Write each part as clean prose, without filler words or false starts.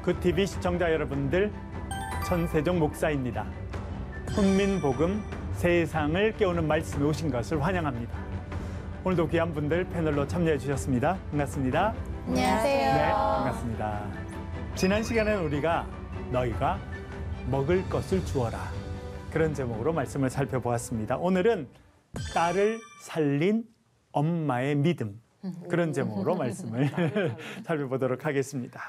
굿TV 시청자 여러분들, 천세종 목사입니다. 훈민복음 세상을 깨우는 말씀에 오신 것을 환영합니다. 오늘도 귀한 분들 패널로 참여해 주셨습니다. 반갑습니다. 안녕하세요. 네, 반갑습니다. 지난 시간에는 우리가 너희가 먹을 것을 주어라, 그런 제목으로 말씀을 살펴보았습니다. 오늘은 딸을 살린 엄마의 믿음, 그런 제목으로 말씀을 살펴보도록 하겠습니다.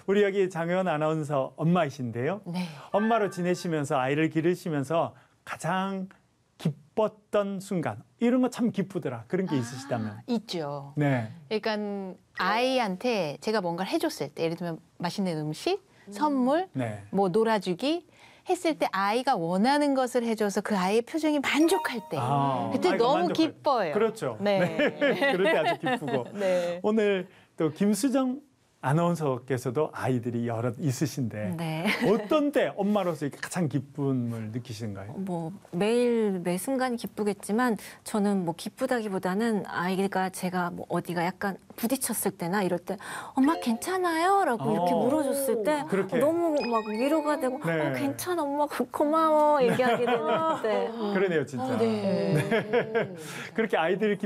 우리 여기 장혜원 아나운서 엄마이신데요. 네. 엄마로 지내시면서 아이를 기르시면서 가장 기뻤던 순간, 이런 거 참 기쁘더라, 그런 게 있으시다면? 있죠. 네. 그러니까 아이한테 제가 뭔가를 해줬을 때, 예를 들면 맛있는 음식, 선물, 네. 뭐 놀아주기 했을 때 아이가 원하는 것을 해줘서 그 아이의 표정이 만족할 때, 그때 아이가 너무 만족할 때. 기뻐요. 그렇죠. 네. 그럴 때 아주 기쁘고. 네. 오늘 또 김수정 아나운서께서도 아이들이 여럿 있으신데 네. 어떤 때 엄마로서 이렇게 가장 기쁨을 느끼시는가요? 뭐 매일 매 순간 기쁘겠지만 저는 뭐 기쁘다기보다는 아이가 제가 뭐 어디가 약간 부딪혔을 때나 이럴 때 엄마 괜찮아요? 라고 이렇게 물어줬을 때 그렇게. 너무 막 위로가 되고 네. 괜찮아 엄마 고마워 얘기하게 되는 때 그러네요, 진짜. 네. 그렇게 아이들을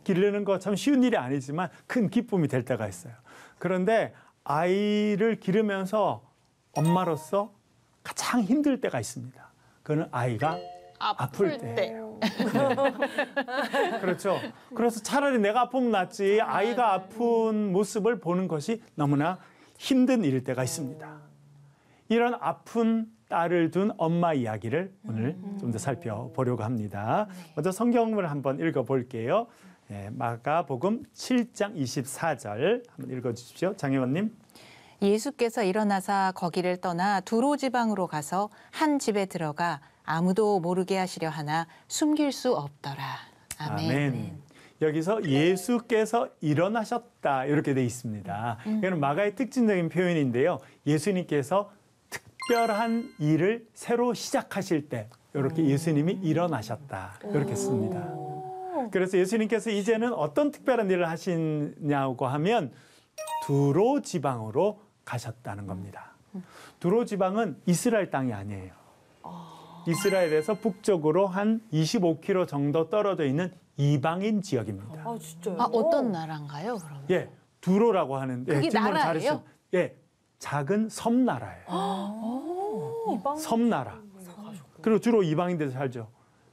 기르는 거 참 쉬운 일이 아니지만 큰 기쁨이 될 때가 있어요. 그런데 아이를 기르면서 엄마로서 가장 힘들 때가 있습니다. 그거는 아이가 아플 때예요. 네. 그렇죠. 그래서 차라리 내가 아프면 낫지, 아이가 아픈 모습을 보는 것이 너무나 힘든 일일 때가 있습니다. 이런 아픈 딸을 둔 엄마 이야기를 오늘 좀 더 살펴보려고 합니다. 먼저 성경을 한번 읽어볼게요. 네, 마가복음 7장 24절 한번 읽어주십시오. 장혜원님. 예수께서 일어나사 거기를 떠나 두로 지방으로 가서 한 집에 들어가 아무도 모르게 하시려 하나 숨길 수 없더라. 아멘. 아멘. 여기서 예수께서 일어나셨다, 이렇게 돼 있습니다. 이거는 마가의 특징적인 표현인데요. 예수님께서 특별한 일을 새로 시작하실 때 이렇게 예수님이 일어나셨다, 이렇게 씁니다. 그래서 예수님께서 이제는 어떤 특별한 일을 하시냐고 하면 두로 지방으로 가셨다는 겁니다. 두로 지방은 이스라엘 땅이 아니에요. 이스라엘에서 북쪽으로 한 25km 정도 떨어져 있는 이방인 지역입니다. 아, 진짜요? 어떤 나라인가요, 그러면? 예, 두로라고 하는데 그게 질문을 나라예요? 잘했어요. 예, 작은 섬나라예요. 섬나라. 그리고 주로 이방인들이 살죠.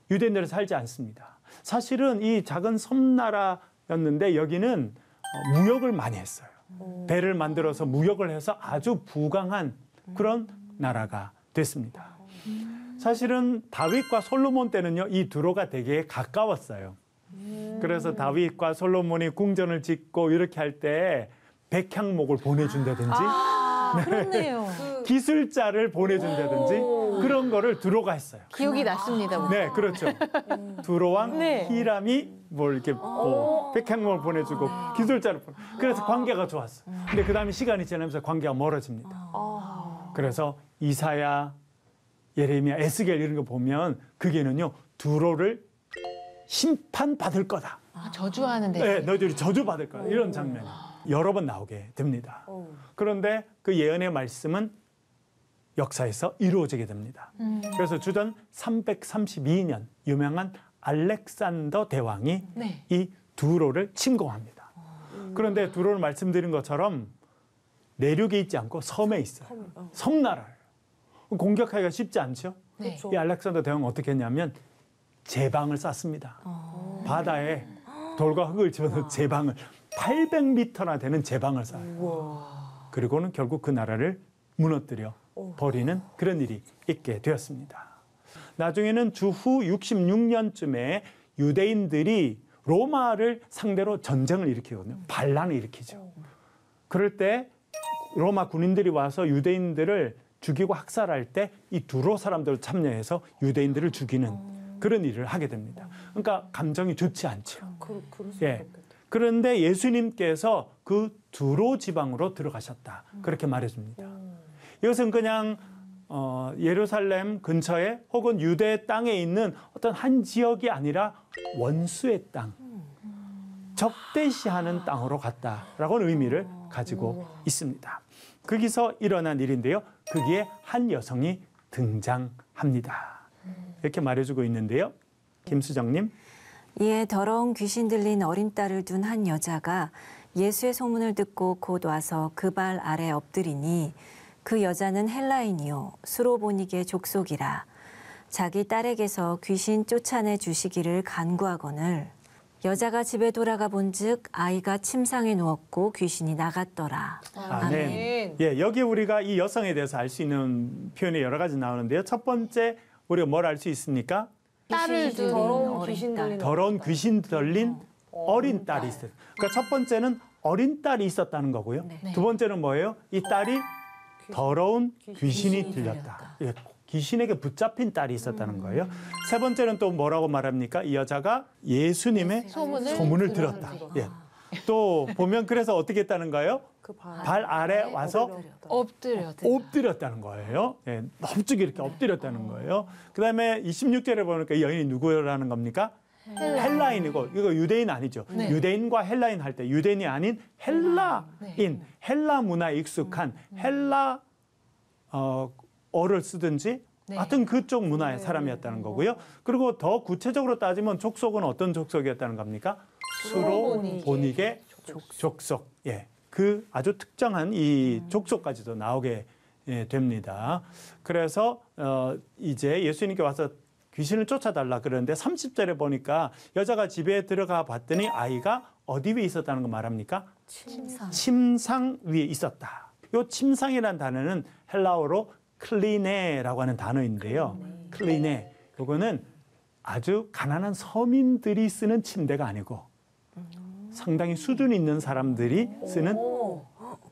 유대인들은 살지 않습니다. 사실은 이 작은 섬나라였는데 여기는 무역을 많이 했어요. 배를 만들어서 무역을 해서 아주 부강한 그런 나라가 됐습니다. 사실은 다윗과 솔로몬 때는요, 이 두로가 되게 가까웠어요. 그래서 다윗과 솔로몬이 궁전을 짓고 이렇게 할 때 백향목을 보내준다든지 그렇네요. 기술자를 보내준다든지 그런 거를 두로가 했어요. 기억이 났습니다. 네, 그렇죠. 두로왕 네. 히람이 뭘 이렇게 백향목을 보내주고 기술자를 그래서 관계가 좋았어. 근데 그 다음에 시간이 지나면서 관계가 멀어집니다. 그래서 이사야, 예레미야, 에스겔 이런 거 보면 그게는요, 두로를 심판받을 거다. 저주하는데. 네, 너희들이 저주받을 거다. 이런 장면이 여러 번 나오게 됩니다. 그런데 그 예언의 말씀은 역사에서 이루어지게 됩니다. 그래서 주전 332년 유명한 알렉산더 대왕이 네. 이 두로를 침공합니다. 그런데 두로를 말씀드린 것처럼 내륙에 있지 않고 섬에 있어요. 섬나라예요. 공격하기가 쉽지 않죠? 네. 이 알렉산더 대왕은 어떻게 했냐면 제방을 쌓습니다. 바다에 돌과 흙을 집어넣은 제방을 800m나 되는 제방을 쌓아요. 그리고는 결국 그 나라를 무너뜨려 버리는 그런 일이 있게 되었습니다. 나중에는 주후 66년쯤에 유대인들이 로마를 상대로 전쟁을 일으키거든요. 반란을 일으키죠. 그럴 때 로마 군인들이 와서 유대인들을 죽이고 학살할 때 이 두로 사람들 참여해서 유대인들을 죽이는 그런 일을 하게 됩니다. 그러니까 감정이 좋지 않죠. 예. 그런데 예수님께서 그 두로 지방으로 들어가셨다, 그렇게 말해줍니다. 이것은 그냥 예루살렘 근처에 혹은 유대 땅에 있는 어떤 한 지역이 아니라 원수의 땅, 적대시하는 땅으로 갔다라고는 의미를 가지고 있습니다. 거기서 일어난 일인데요. 거기에 한 여성이 등장합니다. 이렇게 말해주고 있는데요. 김수정님. 이에 더러운 귀신 들린 어린 딸을 둔 한 여자가 예수의 소문을 듣고 곧 와서 그 발 아래 엎드리니 그 여자는 헬라인이요 수로보니게 족속이라 자기 딸에게서 귀신 쫓아내 주시기를 간구하거늘 여자가 집에 돌아가 본즉 아이가 침상에 누웠고 귀신이 나갔더라. 아멘. 예, 여기 우리가 이 여성에 대해서 알 수 있는 표현이 여러 가지 나오는데요. 첫 번째 우리가 뭘 알 수 있습니까? 딸을 둔 더러운 귀신 들린 더러운 귀신 들린 어린 딸이 있어요. 그러니까 첫 번째는 어린 딸이 있었다는 거고요. 네. 두 번째는 뭐예요? 이 딸이 더러운 귀신이 들렸다. 예, 귀신에게 붙잡힌 딸이 있었다는 거예요. 세 번째는 또 뭐라고 말합니까? 이 여자가 예수님의 소문을 들었다. 예. 또 보면 그래서 어떻게 했다는가요? 발 아래 와서 엎드렸다는 거예요. 예, 넙죽이 이렇게 엎드렸다는 거예요. 그다음에 26절에 보니까 이 여인이 누구라는 겁니까? 헬라인이고 이거 유대인 아니죠. 네. 유대인과 헬라인 할 때 유대인이 아닌 헬라인, 헬라 문화에 익숙한 헬라 어를 쓰든지 네. 하여튼 그쪽 문화의 사람이었다는 거고요. 그리고 더 구체적으로 따지면 족속은 어떤 족속이었다는 겁니까? 수로보니게 족속. 예. 그 아주 특정한 이 족속까지도 나오게 됩니다. 그래서 이제 예수님께 와서 귀신을 쫓아달라 그러는데 30절에 보니까 여자가 집에 들어가 봤더니 아이가 어디 위에 있었다는 거 말합니까? 침상 위에 있었다. 이 침상이라는 단어는 헬라어로 클리네라고 하는 단어인데요. 클리네. 이거는 아주 가난한 서민들이 쓰는 침대가 아니고 상당히 수준 있는 사람들이 쓰는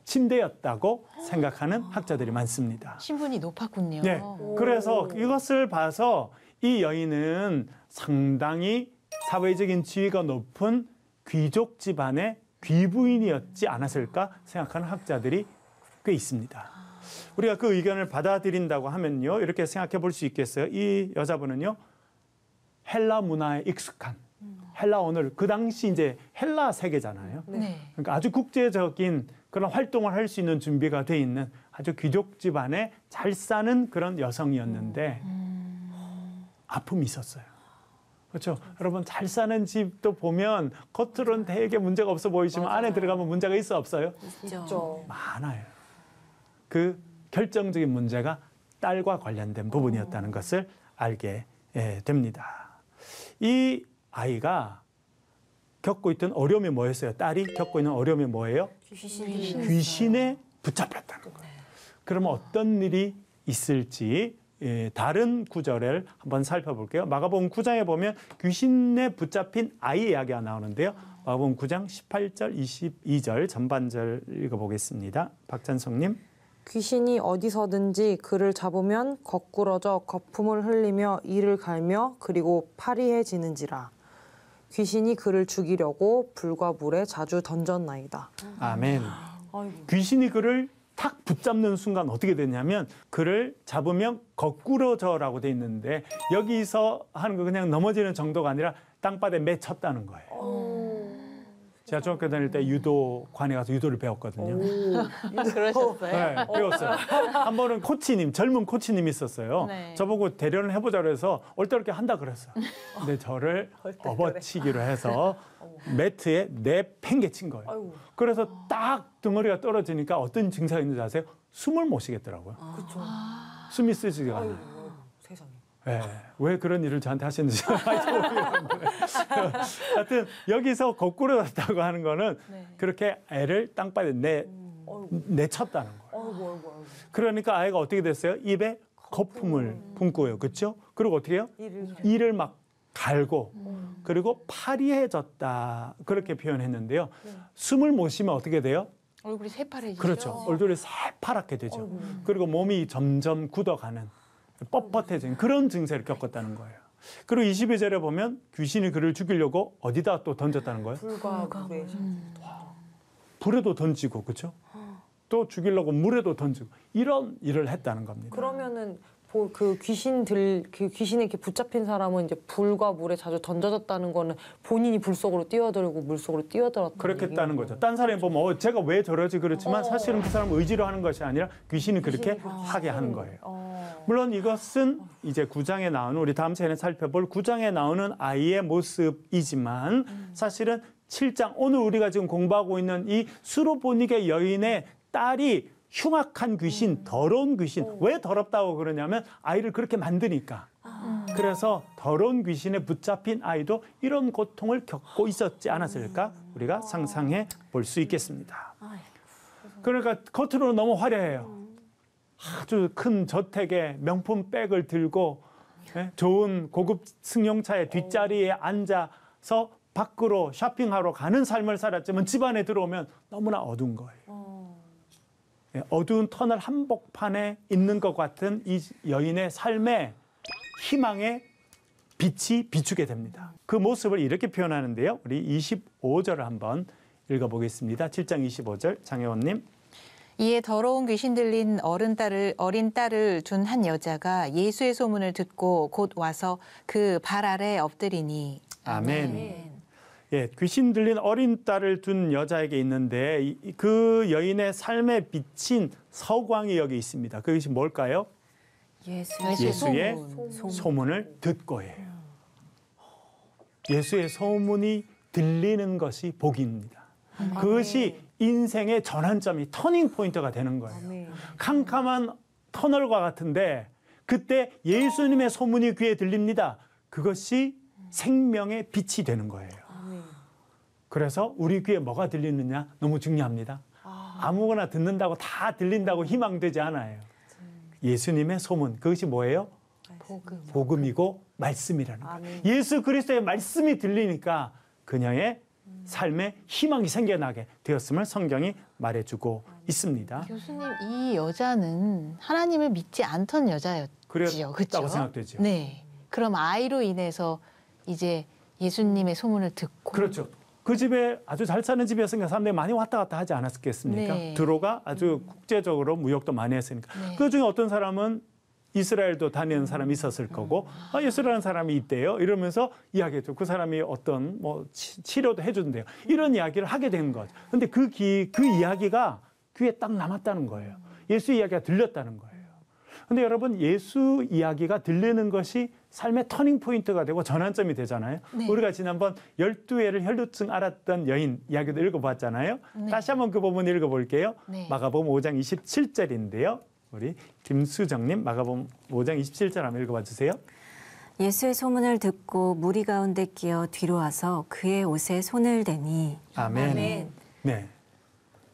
침대였다고 생각하는 학자들이 많습니다. 신분이 높았군요. 네. 그래서 이것을 봐서 이 여인은 상당히 사회적인 지위가 높은 귀족 집안의 귀부인이었지 않았을까 생각하는 학자들이 꽤 있습니다. 우리가 그 의견을 받아들인다고 하면요. 이렇게 생각해 볼 수 있겠어요. 이 여자분은요. 헬라 문화에 익숙한 헬라 언어를 그 당시 이제 헬라 세계잖아요. 네. 그러니까 아주 국제적인 그런 활동을 할 수 있는 준비가 돼 있는 아주 귀족 집안에 잘 사는 그런 여성이었는데 아픔이 있었어요. 그렇죠. 여러분 잘 사는 집도 보면 겉으로는 되게 문제가 없어 보이지만 안에 들어가면 문제가 있어 없어요? 있죠. 많아요. 그 결정적인 문제가 딸과 관련된 부분이었다는 것을 알게 됩니다. 이 아이가 겪고 있던 어려움이 뭐였어요? 딸이 겪고 있는 어려움이 뭐예요? 귀신에 붙잡혔다는 거예요. 그러면 어떤 일이 있을지 다른 구절을 한번 살펴볼게요. 마가복음 9장에 보면 귀신에 붙잡힌 아이 이야기가 나오는데요. 마가복음 9장 18절, 22절 전반절 읽어보겠습니다. 박찬성님. 귀신이 어디서든지 그를 잡으면 거꾸러져 거품을 흘리며 이를 갈며 그리고 파리해지는지라. 귀신이 그를 죽이려고 불과 물에 자주 던졌나이다. 아멘. 귀신이 그를 탁 붙잡는 순간 어떻게 되냐면 그를 잡으면 거꾸러져라고 돼 있는데 여기서 하는 거 그냥 넘어지는 정도가 아니라 땅바닥에 맺혔다는 거예요. 제가 중학교 다닐 때 유도관에 가서 유도를 배웠거든요. 그러셨어요? 네, 배웠어요. 한 번은 코치님, 젊은 코치님이 있었어요. 네. 저보고 대련을 해보자고 해서 얼떨결에 한다 그랬어요. 근데 저를 업어치기로 해서 매트에 내팽개친 거예요. 그래서 딱 덩어리가 떨어지니까 어떤 증상이 있는지 아세요? 숨을 못 쉬겠더라고요. 숨이 쓰지가 않아요. 세상에. 네, 왜 그런 일을 저한테 하셨는지 모르겠는데 하여튼 여기서 거꾸로 졌다고 하는 거는 그렇게 애를 땅바닥에 내쳤다는 거예요. 그러니까 아이가 어떻게 됐어요? 입에 거품을 뿜고요. 그렇죠? 그리고 어떻게 해요? 이를 막 갈고 그리고 파리해졌다 그렇게 표현했는데요. 숨을 못 쉬면 어떻게 돼요? 얼굴이 새파래지죠. 그렇죠. 얼굴이 새파랗게 되죠. 그리고 몸이 점점 굳어가는 뻣뻣해진 그런 증세를 겪었다는 거예요. 그리고 22절에 보면 귀신이 그를 죽이려고 어디다 또 던졌다는 거예요? 불과 물에. 불에도 던지고 그렇죠? 또 죽이려고 물에도 던지고 이런 일을 했다는 겁니다. 그러면은 그 귀신에 이렇게 붙잡힌 사람은 이제 불과 물에 자주 던져졌다는 거는 본인이 불 속으로 뛰어들고 물 속으로 뛰어들었다. 그렇겠다는 거죠. 딴 사람이 보면 제가 왜 저러지 그렇지만 사실은 그 사람 의지로 하는 것이 아니라 귀신이 그렇게 하게 하는 거예요. 물론 이것은 이제 9장에 나오는 우리 다음 시간에 살펴볼 9장에 나오는 아이의 모습이지만 사실은 7장 오늘 우리가 지금 공부하고 있는 이 수로보니게 여인의 딸이 흉악한 귀신, 더러운 귀신. 왜 더럽다고 그러냐면 아이를 그렇게 만드니까. 그래서 더러운 귀신에 붙잡힌 아이도 이런 고통을 겪고 있었지 않았을까? 우리가 상상해 볼 수 있겠습니다. 그러니까 겉으로는 너무 화려해요. 아주 큰 저택에 명품 백을 들고 좋은 고급 승용차의 뒷자리에 앉아서 밖으로 쇼핑하러 가는 삶을 살았지만 집안에 들어오면 너무나 어두운 거예요. 어두운 터널 한복판에 있는 것 같은 이 여인의 삶에 희망의 빛이 비추게 됩니다. 그 모습을 이렇게 표현하는데요. 우리 25절을 한번 읽어보겠습니다. 7장 25절 장혜원님. 이에 더러운 귀신 들린 어린 딸을 둔 한 여자가 예수의 소문을 듣고 곧 와서 그 발 아래 엎드리니. 아멘. 예, 귀신 들린 어린 딸을 둔 여자에게 있는데 그 여인의 삶에 비친 서광이 여기 있습니다. 그것이 뭘까요? 예수의 소문을 듣고예요. 예수의 소문이 들리는 것이 복입니다. 그것이 인생의 전환점이 터닝 포인트가 되는 거예요. 캄캄한 터널과 같은데 그때 예수님의 소문이 귀에 들립니다. 그것이 생명의 빛이 되는 거예요. 그래서 우리 귀에 뭐가 들리느냐 너무 중요합니다. 아무거나 듣는다고 다 들린다고 희망되지 않아요. 예수님의 소문, 그것이 뭐예요? 복음이고 말씀이라는 거예요. 예수 그리스도의 말씀이 들리니까 그녀의 삶에 희망이 생겨나게 되었음을 성경이 말해주고 있습니다. 교수님, 이 여자는 하나님을 믿지 않던 여자였지요. 그랬다고 그렇죠? 생각되죠. 네. 그럼 아이로 인해서 이제 예수님의 소문을 듣고. 그렇죠. 그 집에 아주 잘 사는 집이었으니까 사람들이 많이 왔다 갔다 하지 않았겠습니까? 네. 드로가 아주 국제적으로 무역도 많이 했으니까. 네. 그 중에 어떤 사람은 이스라엘도 다니는 사람이 있었을 거고 예수라는 사람이 있대요. 이러면서 이야기했죠. 그 사람이 어떤 뭐 치료도 해준대요. 이런 이야기를 하게 된 거죠. 근데 그 이야기가 귀에 딱 남았다는 거예요. 예수 이야기가 들렸다는 거예요. 근데 여러분 예수 이야기가 들리는 것이 삶의 터닝 포인트가 되고 전환점이 되잖아요. 네. 우리가 지난번 12회를 혈루증 앓았던 여인 이야기도 읽어봤잖아요. 네. 다시 한번 그 부분 읽어볼게요. 네. 마가복음 5장 27절인데요. 우리 김수정님 마가복음 5장 27절 한번 읽어봐 주세요. 예수의 소문을 듣고 무리 가운데 끼어 뒤로 와서 그의 옷에 손을 대니. 아멘. 네.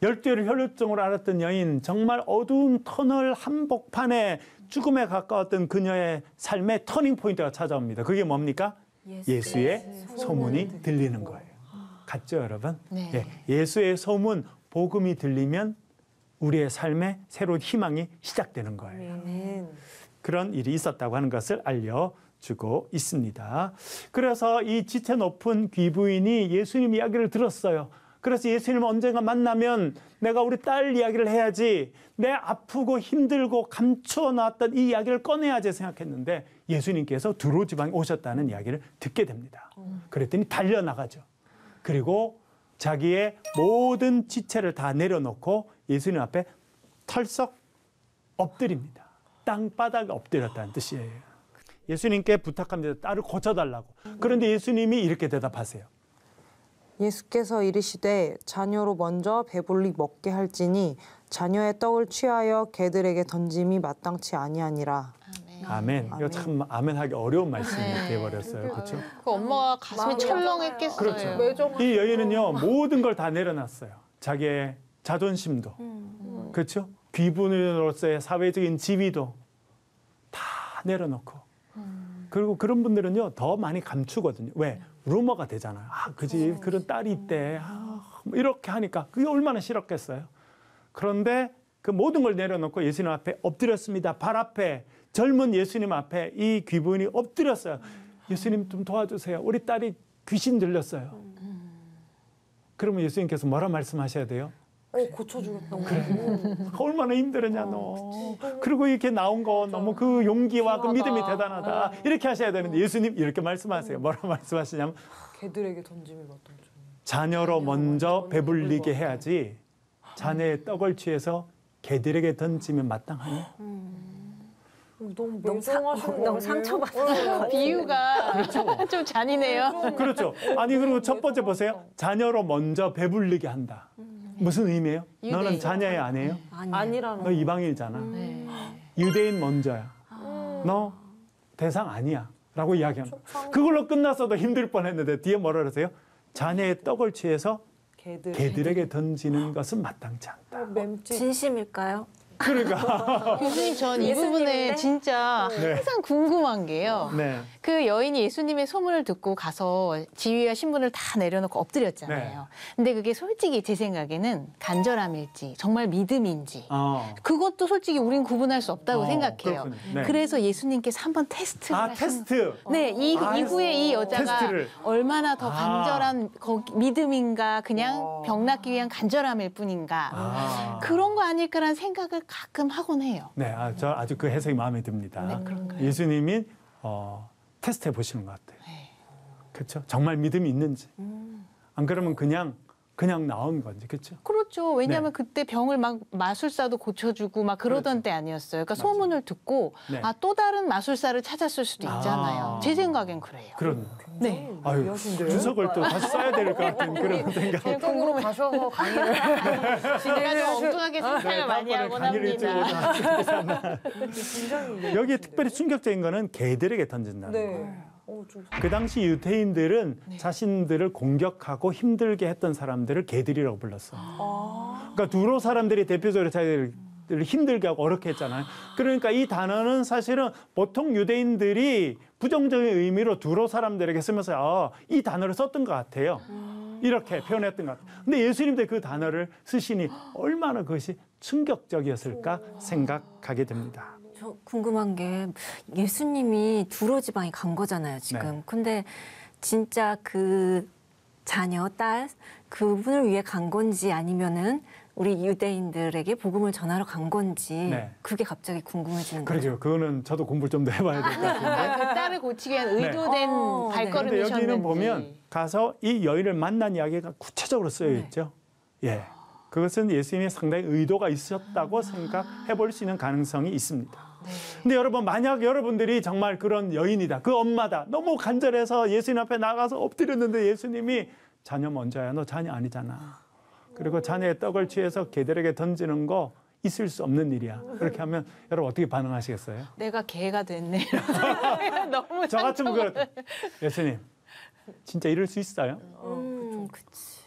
12회를 혈루증으로 앓았던 여인, 정말 어두운 터널 한복판에 죽음에 가까웠던 그녀의 삶의 터닝 포인트가 찾아옵니다. 그게 뭡니까? 예수의 소문이 들리는 거예요. 같죠, 여러분? 네. 예, 예수의 소문, 복음이 들리면 우리의 삶에 새로운 희망이 시작되는 거예요. 그런 일이 있었다고 하는 것을 알려주고 있습니다. 그래서 이 지체 높은 귀부인이 예수님 이야기를 들었어요. 그래서 예수님을 언젠가 만나면 내가 우리 딸 이야기를 해야지, 내 아프고 힘들고 감추어 놨던 이 이야기를 꺼내야지 생각했는데 예수님께서 두로 지방에 오셨다는 이야기를 듣게 됩니다. 그랬더니 달려나가죠. 그리고 자기의 모든 지체를 다 내려놓고 예수님 앞에 털썩 엎드립니다. 땅바닥에 엎드렸다는 뜻이에요. 예수님께 부탁합니다. 딸을 고쳐달라고. 그런데 예수님이 이렇게 대답하세요. 예수께서 이르시되 자녀로 먼저 배불리 먹게 할지니 자녀의 떡을 취하여 개들에게 던짐이 마땅치 아니하니라. 아멘. 이거 참 아멘하기 어려운 말씀이 되어버렸어요. 그렇죠? 그 엄마가 가슴이 철렁했겠어요. 그렇죠. 이 여인은요 모든 걸 다 내려놨어요. 자기의 자존심도, 그렇죠? 귀분으로서의 사회적인 지위도 다 내려놓고. 그리고 그런 분들은요 더 많이 감추거든요. 왜? 루머가 되잖아요. 아, 그 집 그런 딸이 있대. 아, 뭐 이렇게 하니까 그게 얼마나 싫었겠어요. 그런데 그 모든 걸 내려놓고 예수님 앞에 엎드렸습니다. 발 앞에 젊은 예수님 앞에 이 귀부인이 엎드렸어요. 예수님 좀 도와주세요. 우리 딸이 귀신 들렸어요. 그러면 예수님께서 뭐라 말씀하셔야 돼요? 고쳐주겠다고. 얼마나 힘들었냐 너. 그리고 이렇게 나온 거 너무 그 용기와 그 믿음이 대단하다. 이렇게 하셔야 되는데 예수님 이렇게 말씀하세요. 뭐라 말씀하시냐면 개들에게 던짐이 마땅치. 자녀로 먼저 배불리게 해야지 자네의 떡을 취해서 개들에게 던지면 마땅하니. 너무 너무 맹성하신 상처받았어요. 비유가 좀 잔인해요. 그렇죠. 아니 그리고 첫 번째 보세요. 자녀로 먼저 배불리게 한다. 무슨 의미예요? 너는 유대인. 자녀의 아내예요? 아니라는 너 이방인이잖아. 네. 유대인 먼저야. 너 대상 아니야. 라고 이야기합니다. 그걸로 끝났어도 힘들 뻔했는데 뒤에 뭐라 그러세요? 자녀의 떡을 취해서 개들에게 던지는 것은 마땅치 않다. 맴집. 진심일까요? 그러니까. 교수님, 전 이 예수님인데? 부분에 진짜 네. 항상 궁금한 게요. 네. 그 여인이 예수님의 소문을 듣고 가서 지위와 신분을 다 내려놓고 엎드렸잖아요. 근데 그게 솔직히 제 생각에는 간절함일지 정말 믿음인지 그것도 솔직히 우린 구분할 수 없다고 생각해요. 그렇군요. 네. 그래서 예수님께서 한번 테스트를 테스트. 네, 이후에 이 여자가 테스트를. 얼마나 더 간절한 믿음인가 그냥 병 낫기 위한 간절함일 뿐인가 그런 거 아닐까라는 생각을 가끔 하곤 해요. 네, 저 아주 그 해석이 마음에 듭니다. 네, 그런가요? 예수님이 테스트해 보시는 것 같아요. 네. 그렇죠? 정말 믿음이 있는지. 안 그러면 그냥 나온 건지, 그렇죠? 그렇죠. 왜냐하면 네. 그때 병을 막 마술사도 고쳐주고 막 그러던 때 아니었어요. 그러니까 소문을 듣고 네. 또 다른 마술사를 찾았을 수도 있잖아요. 제 생각엔 그래요. 그런. 네. 아유, 주석을 또 다시 써야 될 것 같은 그런 생각. 한국으로 가셔서 강의를 제가 좀 엉뚱하게 상상을 많이 하곤 합니다. 여기에 특별히 충격적인 거는 개들에게 던진다는 거예요. 네. 좀 그 당시 유대인들은 자신들을 공격하고 힘들게 했던 사람들을 개들이라고 불렀어요. 그러니까 두로 사람들이 대표적으로 자기들을 힘들게 하고 어렵게 했잖아요. 그러니까 이 단어는 사실은 보통 유대인들이 부정적인 의미로 두로 사람들에게 쓰면서 이 단어를 썼던 것 같아요. 이렇게 표현했던 것 같아요. 근데 예수님도 그 단어를 쓰시니 얼마나 그것이 충격적이었을까 생각하게 됩니다. 저 궁금한 게 예수님이 두로 지방에 간 거잖아요, 지금. 네. 근데 진짜 그 자녀, 딸 그분을 위해 간 건지 아니면은 우리 유대인들에게 복음을 전하러 간 건지 네. 그게 갑자기 궁금해지는 거죠. 그러게요. 그거는 저도 공부를 좀 더 해봐야 될 것 같은데. 그 딸을 고치기 위한 의도된 네. 발걸음이셨는지. 근데 여기는 보면 가서 이 여인을 만난 이야기가 구체적으로 쓰여 있죠. 예. 그것은 예수님이 상당히 의도가 있었다고 생각해 볼 수 있는 가능성이 있습니다. 근데 여러분, 만약 여러분들이 정말 그런 여인이다, 그 엄마다, 너무 간절해서 예수님 앞에 나가서 엎드렸는데 예수님이 자녀 먼저야, 너 자녀 아니잖아. 그리고 자녀의 떡을 취해서 개들에게 던지는 거 있을 수 없는 일이야. 그렇게 하면 여러분 어떻게 반응하시겠어요? 내가 개가 됐네. 너무 저 같으면 그렇다. 예수님, 진짜 이럴 수 있어요? 그치.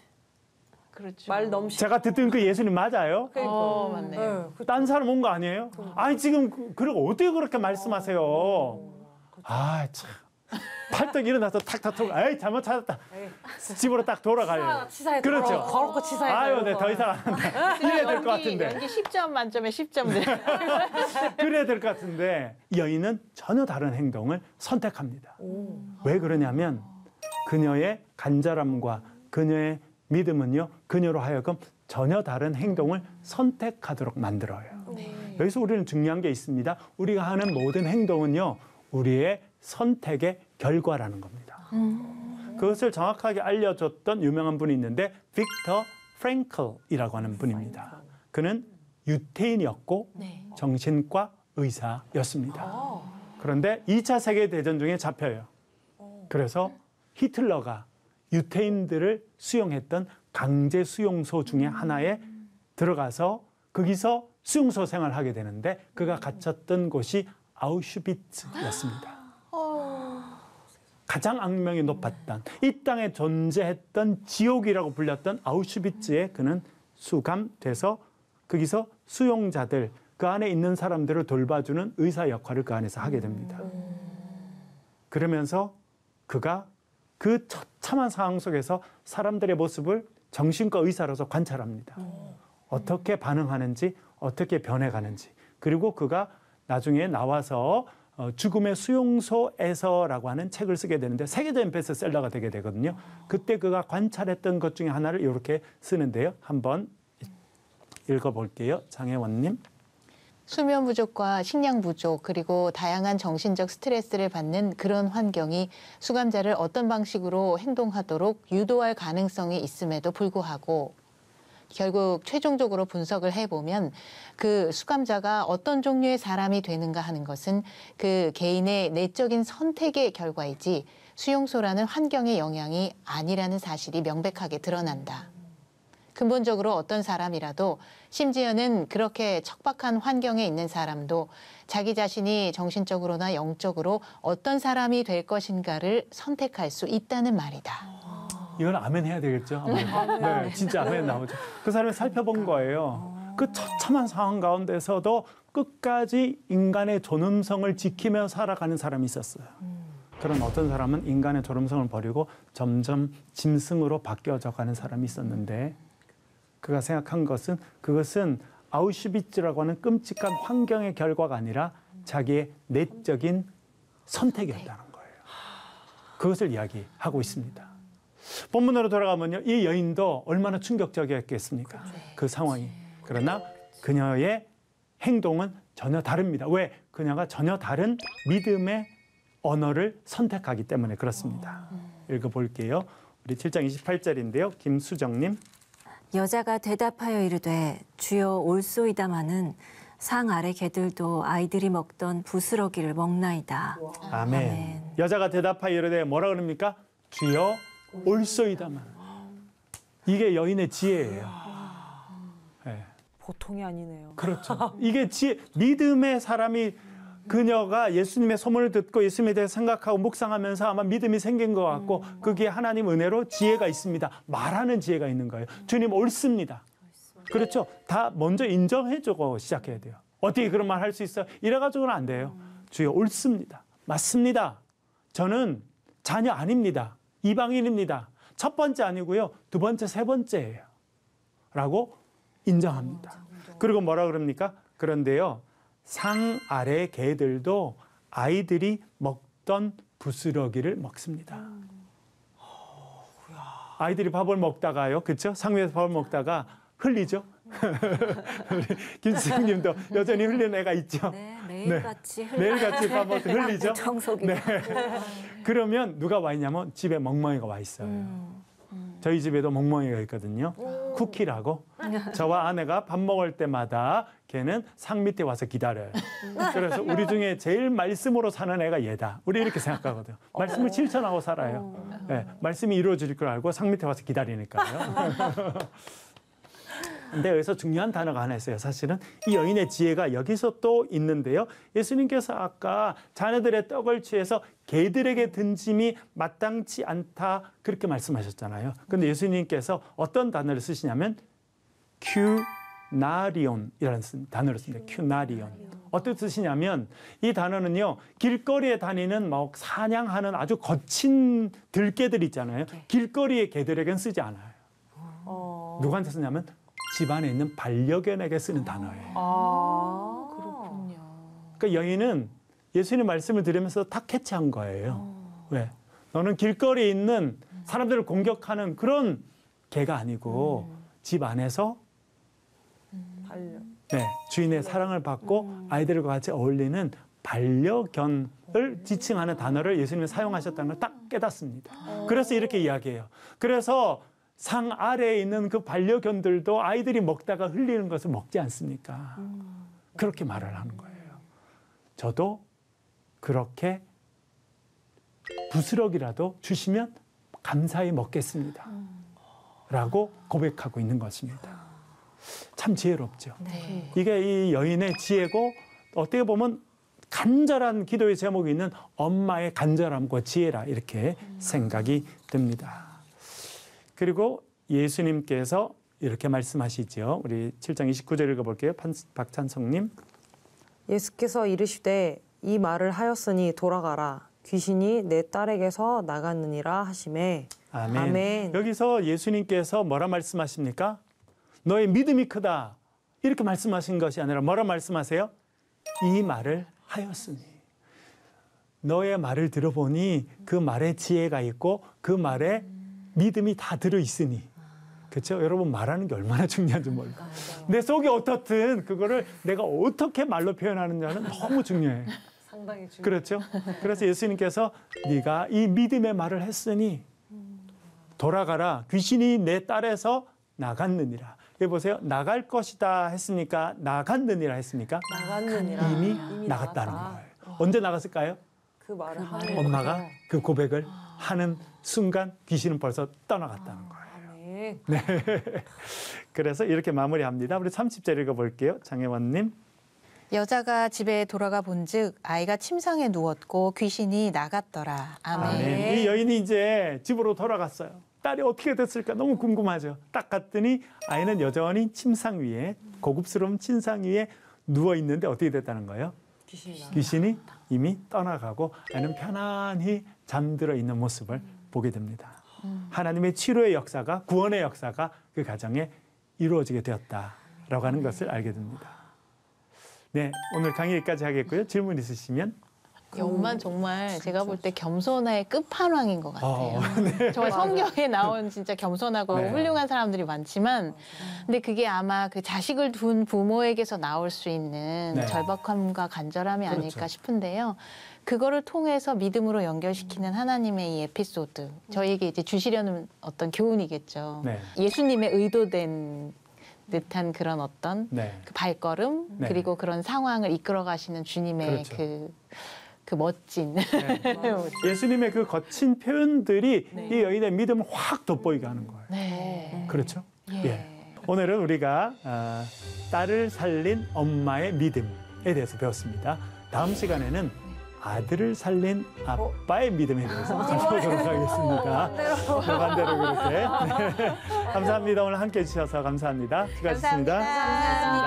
그렇죠. 말 넘치. 제가 듣던 그 예수님 맞아요? 맞네. 딴 사람 온 거 아니에요? 아니 지금 그리고 어떻게 그렇게 말씀하세요? 아 참. 팔떡 일어나서 탁탁 털고 에이 잘못 찾았다. 집으로 딱 돌아가요. 치사해. 그렇죠. 걸고 치사해. 아유, 네, 더 이상 안 한다. 이래야 될 것 같은데. 연기 10점 만점에 10점. 그래야 될 것 같은데 여인은 전혀 다른 행동을 선택합니다. 왜 그러냐면 그녀의 간절함과 그녀의 믿음은요, 그녀로 하여금 전혀 다른 행동을 선택하도록 만들어요. 여기서 우리는 중요한 게 있습니다. 우리가 하는 모든 행동은요, 우리의 선택의 결과라는 겁니다. 그것을 정확하게 알려줬던 유명한 분이 있는데 빅터 프랭클이라고 하는 분입니다. 그는 유태인이었고 정신과 의사였습니다. 그런데 2차 세계대전 중에 잡혀요. 그래서 히틀러가 유태인들을 수용했던 강제 수용소 중에 하나에 들어가서 거기서 수용소 생활을 하게 되는데 그가 갇혔던 곳이 아우슈비츠였습니다. 가장 악명이 높았던 이 땅에 존재했던 지옥이라고 불렸던 아우슈비츠에 그는 수감돼서 거기서 수용자들, 그 안에 있는 사람들을 돌봐주는 의사 역할을 그 안에서 하게 됩니다. 그러면서 그가 그 처참한 상황 속에서 사람들의 모습을 정신과 의사로서 관찰합니다. 어떻게 반응하는지, 어떻게 변해가는지. 그리고 그가 나중에 나와서 죽음의 수용소에서라고 하는 책을 쓰게 되는데 세계적인 베스트셀러가 되게 되거든요. 그때 그가 관찰했던 것 중에 하나를 이렇게 쓰는데요. 한번 읽어볼게요. 장혜원님. 수면 부족과 식량 부족 그리고 다양한 정신적 스트레스를 받는 그런 환경이 수감자를 어떤 방식으로 행동하도록 유도할 가능성이 있음에도 불구하고 결국 최종적으로 분석을 해보면 그 수감자가 어떤 종류의 사람이 되는가 하는 것은 그 개인의 내적인 선택의 결과이지 수용소라는 환경의 영향이 아니라는 사실이 명백하게 드러난다. 근본적으로 어떤 사람이라도 심지어는 그렇게 척박한 환경에 있는 사람도 자기 자신이 정신적으로나 영적으로 어떤 사람이 될 것인가를 선택할 수 있다는 말이다. 이건 아멘 해야 되겠죠? 아멘. 네, 진짜 아멘 나오죠. 그 사람을 살펴본 거예요. 그 처참한 상황 가운데서도 끝까지 인간의 존엄성을 지키며 살아가는 사람이 있었어요. 그런 어떤 사람은 인간의 존엄성을 버리고 점점 짐승으로 바뀌어져 가는 사람이 있었는데 그가 생각한 것은 그것은 아우슈비츠라고 하는 끔찍한 환경의 결과가 아니라 자기의 내적인 선택이었다는 거예요. 그것을 이야기하고 있습니다. 본문으로 돌아가면요. 이 여인도 얼마나 충격적이었겠습니까? 그 상황이. 그러나 그녀의 행동은 전혀 다릅니다. 왜? 그녀가 전혀 다른 믿음의 언어를 선택하기 때문에 그렇습니다. 읽어볼게요. 우리 7장 28절인데요. 김수정님. 여자가 대답하여 이르되 주여 올소이다마는 상 아래 개들도 아이들이 먹던 부스러기를 먹나이다. 아멘. 여자가 대답하여 이르되 뭐라 그럽니까? 주여 올소이다만. 이게 여인의 지혜예요. 네. 보통이 아니네요. 그렇죠. 이게 믿음의 사람이 그녀가 예수님의 소문을 듣고 예수님에 대해 생각하고 묵상하면서 아마 믿음이 생긴 것 같고 그게 하나님 은혜로 지혜가 있습니다. 말하는 지혜가 있는 거예요. 주님 옳습니다. 그렇죠. 다 먼저 인정해주고 시작해야 돼요. 어떻게 그런 말 할 수 있어요? 이래가지고는 안 돼요. 주여 옳습니다. 맞습니다. 저는 자녀 아닙니다. 이방인입니다. 첫 번째 아니고요. 두 번째, 세 번째예요. 라고 인정합니다. 그리고 뭐라 그럽니까? 그런데요. 상 아래 개들도 아이들이 먹던 부스러기를 먹습니다. 아이들이 밥을 먹다가요. 그렇죠? 상 위에서 밥을 먹다가 흘리죠? 우리 김수님도 여전히 흘리는 애가 있죠? 네, 매일같이 매일같이 밥 먹을 때 흘리죠? 청소기. 네. 그러면 누가 와 있냐면 집에 멍멍이가 와 있어요. 저희 집에도 멍멍이가 있거든요. 쿠키라고. 저와 아내가 밥 먹을 때마다 걔는 상 밑에 와서 기다려요. 그래서 우리 중에 제일 말씀으로 사는 애가 얘다. 우리 이렇게 생각하거든요. 말씀을 실천하고 살아요. 네, 말씀이 이루어질 걸 알고 상 밑에 와서 기다리니까요. 근데 여기서 중요한 단어가 하나 있어요. 사실은 이 여인의 지혜가 여기서 또 있는데요. 예수님께서 아까 자녀들의 떡을 취해서 개들에게 던짐이 마땅치 않다 그렇게 말씀하셨잖아요. 근데 예수님께서 어떤 단어를 쓰시냐면 큐나리온이라는 단어를 씁니다. 큐나리온. 어떻게 쓰시냐면 이 단어는요. 길거리에 다니는 막 사냥하는 아주 거친 들개들 있잖아요. 길거리의 개들에게는 쓰지 않아요. 누구한테 쓰냐면 집안에 있는 반려견에게 쓰는 단어예요. 그렇군요. 그러니까 여인은 예수님 말씀을 들으면서 다 캐치한 거예요. 왜? 너는 길거리에 있는 사람들을 공격하는 그런 개가 아니고 집 안에서 네, 주인의 사랑을 받고 아이들과 같이 어울리는 반려견을 지칭하는 단어를 예수님이 사용하셨다는 걸 딱 깨닫습니다. 그래서 이렇게 이야기해요. 그래서 상 아래에 있는 그 반려견들도 아이들이 먹다가 흘리는 것을 먹지 않습니까? 그렇게 말을 하는 거예요. 저도 그렇게 부스럭이라도 주시면 감사히 먹겠습니다. 라고 고백하고 있는 것입니다. 참 지혜롭죠. 네. 이게 이 여인의 지혜고 어떻게 보면 간절한 기도의 제목이 있는 엄마의 간절함과 지혜라 이렇게 생각이 듭니다. 그리고 예수님께서 이렇게 말씀하시죠. 우리 7장 29절 읽어볼게요. 박찬성님. 예수께서 이르시되 이 말을 하였으니 돌아가라. 귀신이 내 딸에게서 나갔느니라 하시매. 아멘. 아멘. 여기서 예수님께서 뭐라 말씀하십니까? 너의 믿음이 크다. 이렇게 말씀하신 것이 아니라 뭐라 말씀하세요? 이 말을 하였으니. 너의 말을 들어보니 그 말에 지혜가 있고 그 말에 믿음이 다 들어있으니 그렇죠? 여러분 말하는 게 얼마나 중요한지 몰라요. 내 속이 어떻든 그거를 내가 어떻게 말로 표현하느냐는 너무 중요해. 상당히 중요해요. 그렇죠? 그래서 예수님께서 네가 이 믿음의 말을 했으니 돌아가라. 귀신이 내 딸에서 나갔느니라. 여기 보세요. 나갈 것이다 했습니까? 나갔느니라 했습니까? 나갔느니라. 이미 나갔다는 거예요. 언제 나갔을까요? 그 말을 하는 엄마가 그 고백을 하는 순간 귀신은 벌써 떠나갔다는 거예요. 아멘. 네. 그래서 이렇게 마무리합니다. 우리 30절 읽어볼게요. 장혜원님. 여자가 집에 돌아가 본즉 아이가 침상에 누웠고 귀신이 나갔더라. 아멘. 아멘. 이 여인이 이제 집으로 돌아갔어요. 딸이 어떻게 됐을까 너무 궁금하죠. 딱 갔더니 아이는 여전히 침상 위에 고급스러운 침상 위에 누워 있는데 어떻게 됐다는 거예요? 귀신이 이미 떠나가고 아이는 편안히 잠들어 있는 모습을 보게 됩니다. 하나님의 치료의 역사가 구원의 역사가 그 가정에 이루어지게 되었다라고 하는 것을 알게 됩니다. 네, 오늘 강의 여기까지 하겠고요. 질문 있으시면 엄마는 정말 제가 볼 때 겸손의 끝판왕인 것 같아요. 네. 정말 성경에 나온 진짜 겸손하고 네. 훌륭한 사람들이 많지만 근데 그게 아마 그 자식을 둔 부모에게서 나올 수 있는 네. 절박함과 간절함이 그렇죠. 아닐까 싶은데요. 그거를 통해서 믿음으로 연결시키는 하나님의 이 에피소드 저희에게 이제 주시려는 어떤 교훈이겠죠. 네. 예수님의 의도된 듯한 그런 어떤 네. 그 발걸음 네. 그리고 그런 상황을 이끌어 가시는 주님의 그렇죠. 그 멋진 네. 예수님의 그 거친 표현들이 네. 이 여인의 믿음을 확 돋보이게 하는 거예요. 네. 그렇죠? 예. 오늘은 우리가 딸을 살린 엄마의 믿음에 대해서 배웠습니다. 다음 시간에는 아들을 살린 아빠의 믿음에 대해서 살펴보도록 하겠습니다. 반대로 그렇게. 네. 감사합니다. 오늘 함께해 주셔서 감사합니다. 수고하셨습니다. 감사합니다.